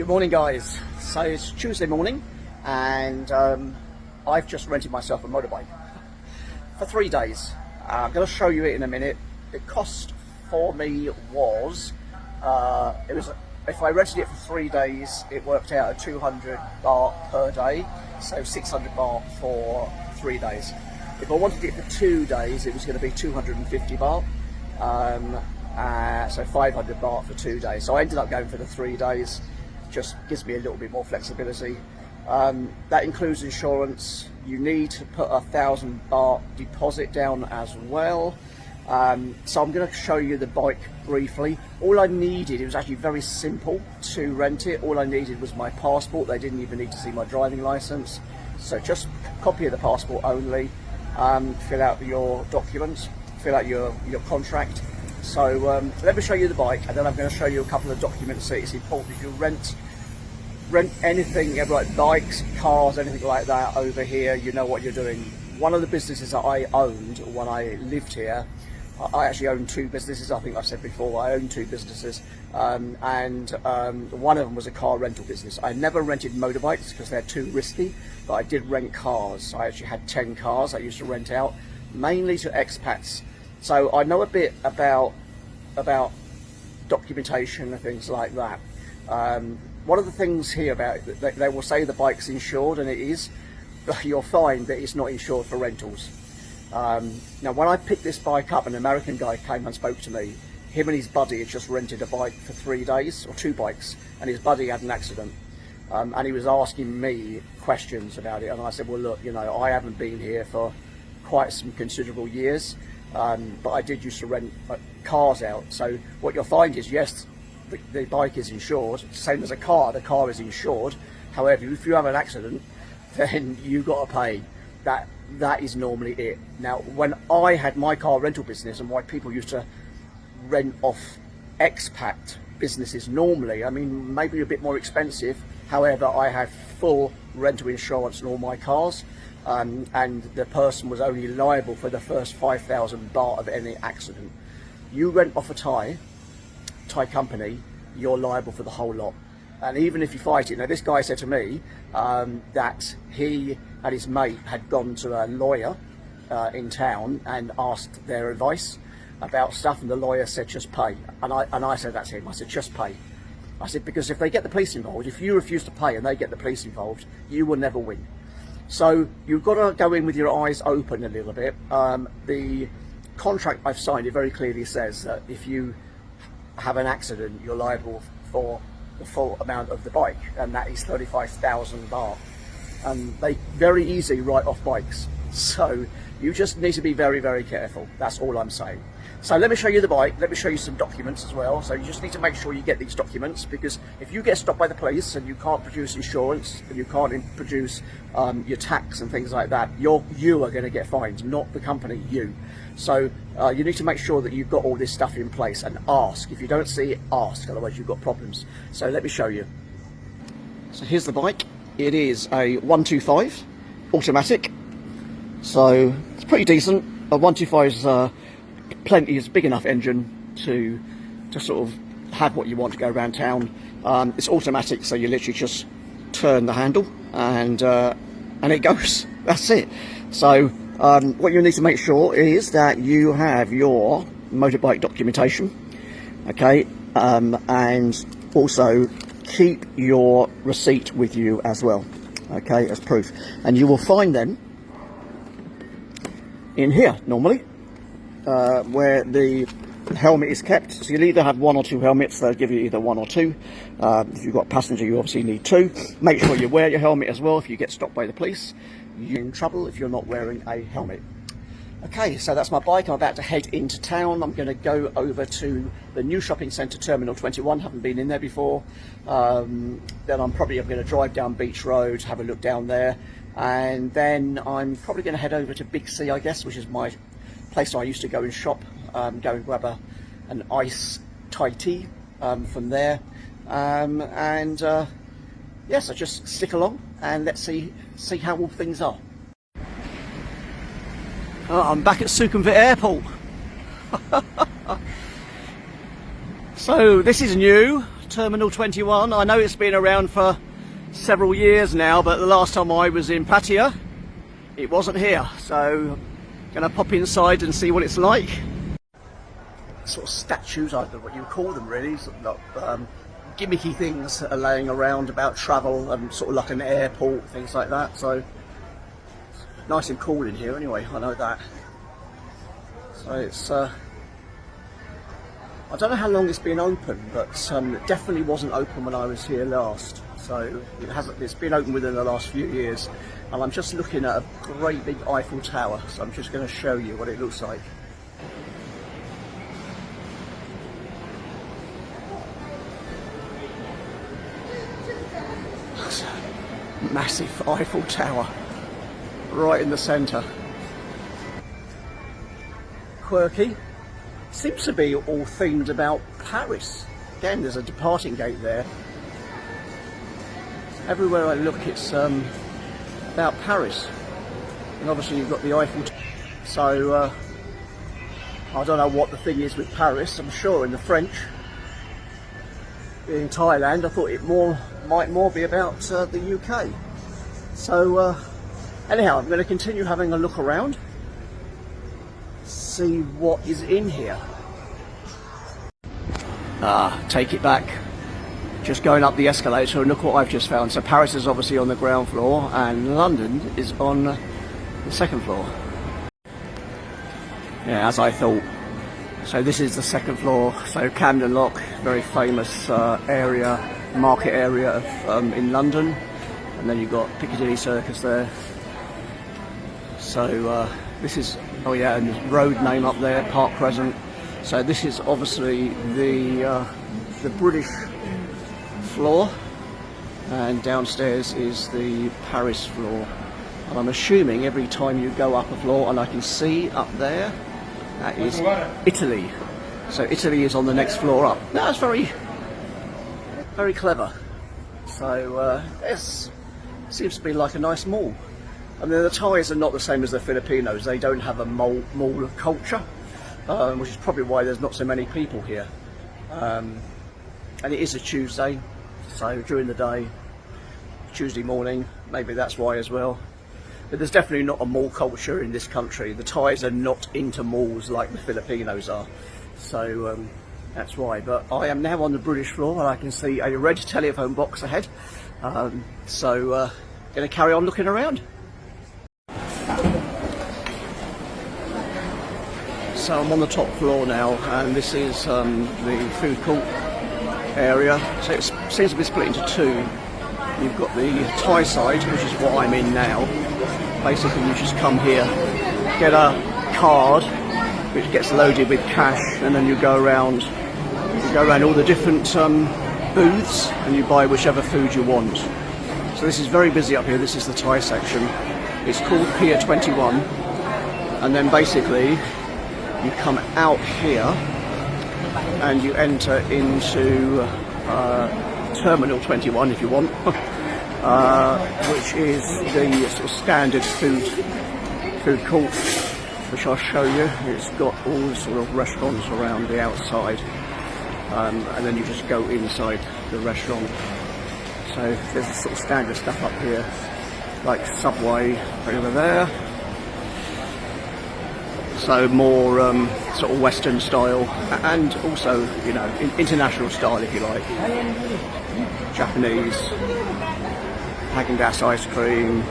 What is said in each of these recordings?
Good morning, guys. So it's Tuesday morning and I've just rented myself a motorbike for 3 days. I'm going to show you it in a minute. The cost for me was, if I rented it for 3 days, it worked out at 200 baht per day, so 600 baht for 3 days. If I wanted it for 2 days, it was going to be 250 baht. So 500 baht for 2 days. So I ended up going for the 3 days. Just gives me a little bit more flexibility. That includes insurance. You need to put 1,000 baht deposit down as well. So I'm going to show you the bike briefly. All I needed, it was actually very simple to rent it. All I needed was my passport. They didn't even need to see my driving license. So just copy of the passport only. Fill out your documents, fill out your contract. So let me show you the bike, and then I'm going to show you a couple of documents. So it's important if you rent anything, like bikes, cars, anything like that over here, you know what you're doing. One of the businesses that I owned when I lived here, I actually owned 2 businesses. I think I've said before, I owned 2 businesses, and one of them was a car rental business. I never rented motorbikes because they're too risky, but I did rent cars. I actually had 10 cars I used to rent out, mainly to expats. So I know a bit about documentation and things like that. One of the things here about it, they will say the bike's insured, and it is, but you'll find that it's not insured for rentals. Now, when I picked this bike up, an American guy came and spoke to me. Him and his buddy had just rented a bike for 3 days, or 2 bikes, and his buddy had an accident. And he was asking me questions about it, and I said, well, look, you know, I haven't been here for quite some considerable years. But I did used to rent cars out. So what you'll find is, yes, the bike is insured, same as a car. The car is insured. However, if you have an accident, then you got to pay. That is normally it. Now, when I had my car rental business, and why people used to rent off expat businesses normally, I mean, maybe a bit more expensive. However, I had full rental insurance on all my cars. And the person was only liable for the first 5,000 baht of any accident. You rent off a Thai company, you're liable for the whole lot. And even if you fight it, now this guy said to me that he and his mate had gone to a lawyer in town and asked their advice about stuff, and the lawyer said just pay. And I said that to him, I said just pay. I said, because if they get the police involved, if you refuse to pay and they get the police involved, you will never win. So you've got to go in with your eyes open a little bit. The contract I've signed, it very clearly says that if you have an accident, you're liable for the full amount of the bike, and that is 35,000 baht. And they very easily write off bikes. So you just need to be very, very careful. That's all I'm saying. So let me show you the bike. Let me show you some documents as well. So you just need to make sure you get these documents, because if you get stopped by the police and you can't produce insurance and you can't produce your tax and things like that, you are going to get fined, not the company, you. So you need to make sure that you've got all this stuff in place, and ask. If you don't see it, ask, otherwise you've got problems. So let me show you. So here's the bike. It is a 125 automatic. So it's pretty decent. A 125 is plenty, is a big enough engine to sort of have what you want to go around town. It's automatic, so you literally just turn the handle and it goes. That's it. So what you need to make sure is that you have your motorbike documentation, okay, and also keep your receipt with you as well, okay, as proof. And you will find them in here normally, where the helmet is kept. So you'll either have 1 or 2 helmets. They'll give you either 1 or 2. If you've got passenger, you obviously need 2. Make sure you wear your helmet as well. If you get stopped by the police, you're in trouble if you're not wearing a helmet. Okay, so that's my bike. I'm about to head into town. I'm going to go over to the new shopping centre, Terminal 21. Haven't been in there before. Then I'm going to drive down Beach Road, have a look down there, and then I'm probably going to head over to Big C, I guess, which is my place I used to go and shop. Go and grab an iced Thai tea from there, yes, so just stick along and let's see how all things are. I'm back at Sukhumvit Airport. So this is new, Terminal 21. I know it's been around for several years now, but the last time I was in Pattaya, it wasn't here. So, gonna pop inside and see what it's like. Sort of statues, I don't know what you call them really, sort of, gimmicky things are laying around about travel and sort of like an airport, things like that. So, nice and cool in here anyway, I know that. So it's, I don't know how long it's been open, but it definitely wasn't open when I was here last. So it's been open within the last few years. And I'm just looking at a great big Eiffel Tower, so I'm just going to show you what it looks like. Massive Eiffel Tower right in the centre. Quirky. Seems to be all themed about Paris. Again, there's a departing gate there. Everywhere I look, it's about Paris. And obviously you've got the Eiffel Tower. So I don't know what the thing is with Paris. I'm sure in the French, being Thailand, I thought it might more be about the UK. So anyhow, I'm going to continue having a look around, see what is in here. Take it back. Just going up the escalator and look what I've just found. So Paris is obviously on the ground floor and London is on the second floor. Yeah, as I thought. So this is the second floor. So Camden Lock, very famous area, market area of, in London. And then you've got Piccadilly Circus there. So this is, oh yeah, and the road name up there, Park Crescent. So this is obviously the British floor, and downstairs is the Paris floor. And I'm assuming every time you go up a floor, and I can see up there, that is Italy. So Italy is on the next floor up. That's very, very clever. So this seems to be like a nice mall. I mean, the Thais are not the same as the Filipinos. They don't have a mall culture, which is probably why there's not so many people here. And it is a Tuesday, so during the day, Tuesday morning, maybe that's why as well. But there's definitely not a mall culture in this country. The Thais are not into malls like the Filipinos are. So that's why. But I am now on the British floor and I can see a red telephone box ahead. So going to carry on looking around. So I'm on the top floor now, and this is the food court area. So it seems to be split into two. You've got the Thai side, which is what I'm in now. Basically you just come here, get a card which gets loaded with cash, and then you go around all the different booths and you buy whichever food you want. So this is very busy up here. This is the Thai section. It's called Pier 21, and then basically you come out here and you enter into Terminal 21 if you want, which is the sort of standard food court, which I'll show you. It's got all the sort of restaurants around the outside, and then you just go inside the restaurant. So there's a sort of standard stuff up here, like Subway over there. So more sort of Western style, and also, you know, international style if you like. Japanese, Häagen-Dazs ice cream.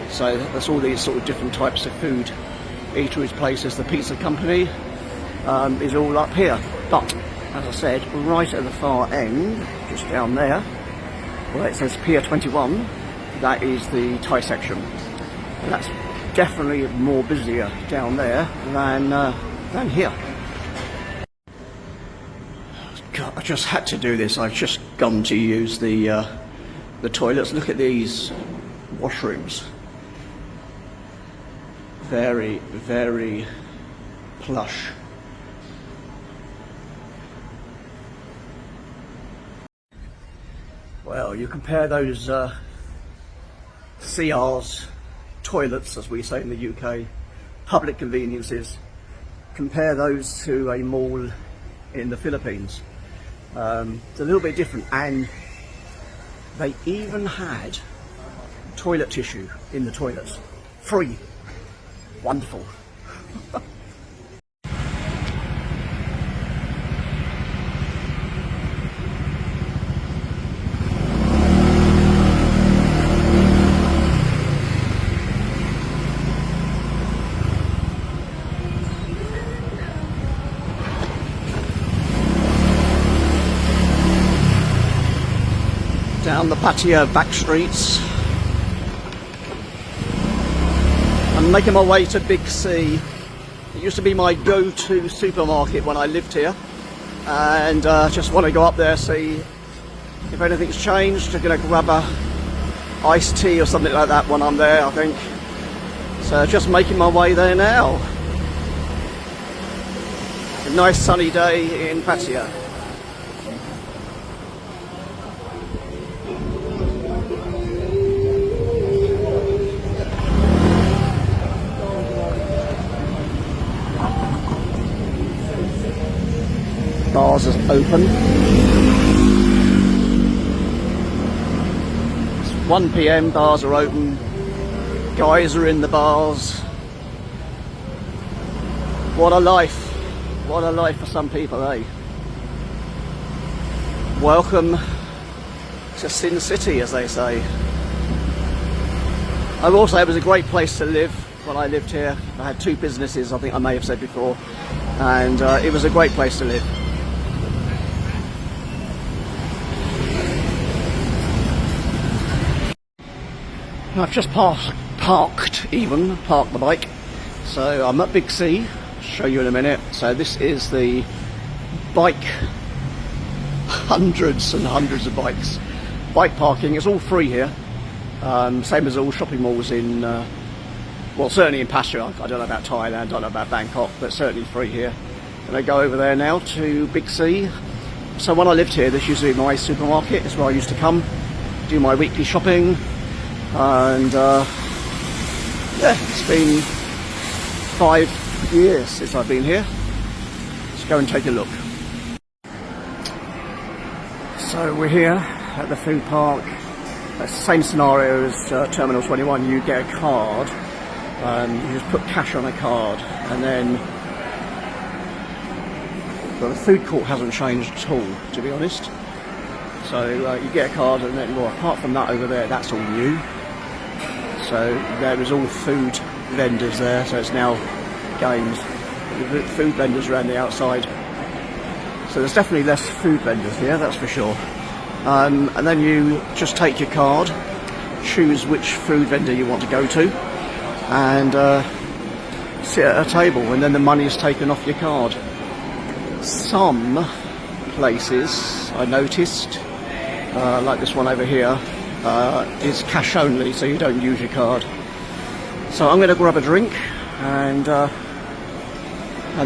So that's all these sort of different types of food. Eateries, places. The pizza company is all up here. But as I said, right at the far end, just down there, where it says Pier 21, that is the Thai section. And that's definitely more busier down there than here. God, I just had to do this. I've just gone to use the toilets. Look at these washrooms. Very, very plush. Well, you compare those CRs, toilets as we say in the UK, public conveniences, compare those to a mall in the Philippines, It's a little bit different, and they even had toilet tissue in the toilets. Free. Wonderful. Down the Pattaya back streets. I'm making my way to Big C. It used to be my go-to supermarket when I lived here, and just want to go up there, see if anything's changed. I'm going to grab a iced tea or something like that when I'm there, I think. So just making my way there now. A nice sunny day in Pattaya. Bars are open. It's 1 PM, bars are open. Guys are in the bars. What a life. What a life for some people, eh? Welcome to Sin City, as they say. I will say it was a great place to live when I lived here. I had 2 businesses, I think I may have said before, and it was a great place to live. I've just parked the bike, so I'm at Big C. I'll show you in a minute. So this is the bike, hundreds and hundreds of bikes. Bike parking is all free here, same as all shopping malls in, well, certainly in Pattaya. I don't know about Thailand, I don't know about Bangkok, but certainly free here. And I go over there now to Big C. So when I lived here, this used to be my supermarket. It's where I used to come, do my weekly shopping. And yeah, it's been 5 years since I've been here. Let's go and take a look. So we're here at the food park. It's the same scenario as Terminal 21. You get a card, you just put cash on a card, and then well, the food court hasn't changed at all, to be honest. So you get a card, and then, well, apart from that over there, that's all new. So there is all food vendors there, so it's now games. Food vendors around the outside. So there's definitely less food vendors here, that's for sure. And then you just take your card, choose which food vendor you want to go to, and sit at a table, and then the money is taken off your card. Some places I noticed, like this one over here, is cash only, so you don't use your card. So I'm going to grab a drink, and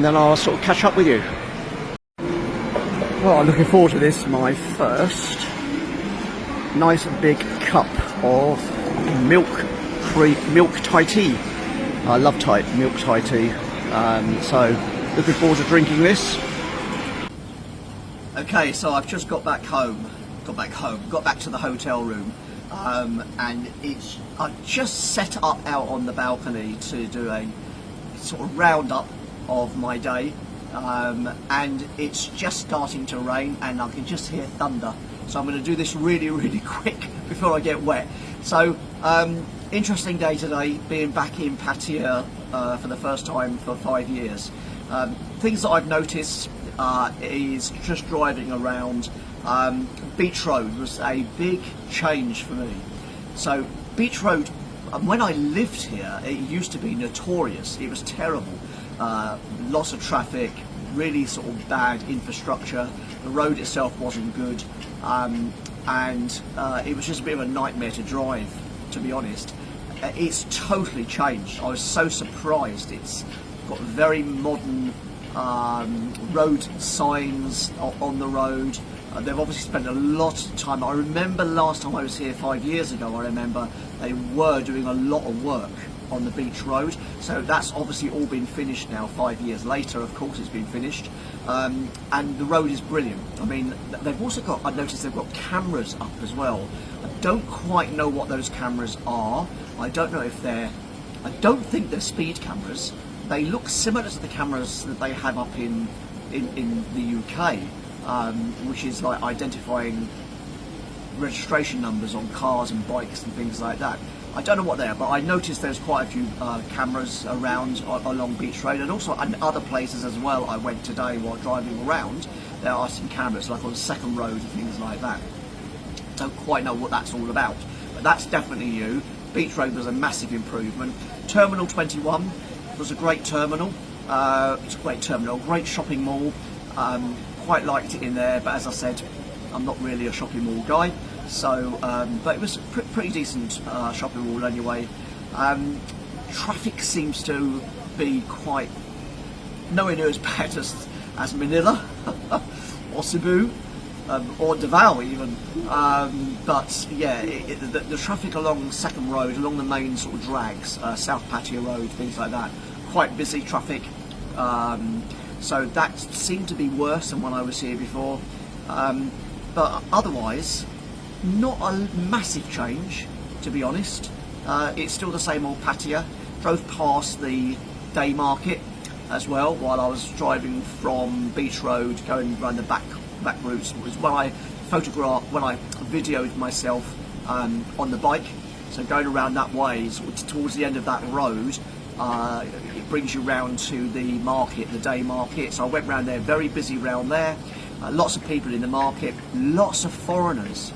then I'll sort of catch up with you. Well, I'm looking forward to this, my first nice big cup of milk Thai tea. I love milk Thai tea, so looking forward to drinking this. Okay, so I've just got back to the hotel room, and I've just set up out on the balcony to do a sort of roundup of my day, and it's just starting to rain, and I can just hear thunder. So I'm going to do this really, really quick before I get wet. So interesting day today, being back in Pattaya for the first time for 5 years. Things that I've noticed is just driving around. Beach Road was a big change for me. So Beach Road, when I lived here, it used to be notorious. It was terrible. Lots of traffic, really sort of bad infrastructure. The road itself wasn't good, and it was just a bit of a nightmare to drive, to be honest. It's totally changed. I was so surprised. It's got very modern road signs on the road. They've obviously spent a lot of time. I remember last time I was here 5 years ago, I remember they were doing a lot of work on the beach road. So that's obviously all been finished now. 5 years later, of course, it's been finished, and the road is brilliant. I mean, they've also got, I noticed they've got cameras up as well. I don't quite know what those cameras are. I don't know if they're, I don't think they're speed cameras. They look similar to the cameras that they have up in the UK, which is like identifying registration numbers on cars and bikes and things like that. I don't know what they are, but I noticed there's quite a few cameras around along Beach Road, and also in other places as well. I went today while driving around, there are some cameras like on the second road and things like that. Don't quite know what that's all about, but that's definitely new. Beach Road was a massive improvement. Terminal 21 was a great terminal. It's a great terminal, great shopping mall. Quite liked it in there, but as I said, I'm not really a shopping mall guy. So, but it was a pretty decent shopping mall anyway. Traffic seems to be quite nowhere near as bad as Manila or Cebu or Davao even. But yeah, the traffic along Second Road, along the main sort of drags, South Pattaya Road, things like that, quite busy traffic. So that seemed to be worse than when I was here before. But otherwise, not a massive change, to be honest. It's still the same old Pattaya. Drove past the day market as well while I was driving from Beach Road, going around the back routes. It was when I videoed myself on the bike. So going around that way, towards the end of that road, it brings you round to the market, the day market. So I went round there, very busy round there. Lots of people in the market, lots of foreigners.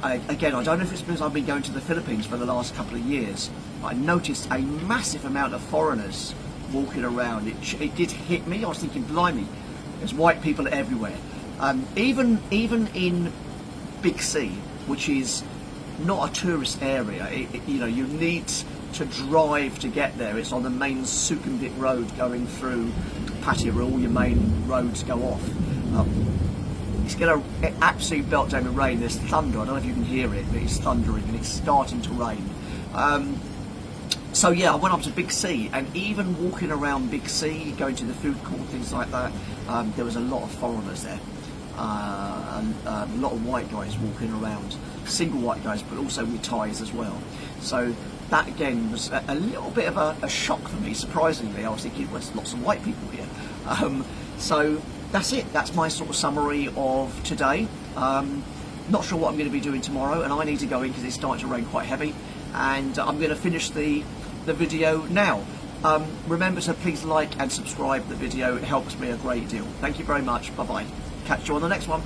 Again, I don't know if it's because I've been going to the Philippines for the last couple of years, but I noticed a massive amount of foreigners walking around. It did hit me. I was thinking, blimey, there's white people everywhere. Even in Big C, which is not a tourist area, you know, you need to drive to get there. It's on the main Sukhumvit road going through Pattaya, where all your main roads go off. It's going to absolutely belt down with rain. There's thunder. I don't know if you can hear it, but it's thundering and it's starting to rain. So yeah, I went up to Big C, and even walking around Big C, going to the food court, things like that, there was a lot of foreigners there. A lot of white guys walking around, single white guys, but also with ties as well. So that again was a little bit of a shock for me, surprisingly. I was thinking, well, there's lots of white people here. So that's it. That's my sort of summary of today. Not sure what I'm going to be doing tomorrow, and I need to go in because it's starting to rain quite heavy, and I'm going to finish the video now. Remember to please like and subscribe the video. It helps me a great deal. Thank you very much. Bye bye. Catch you on the next one.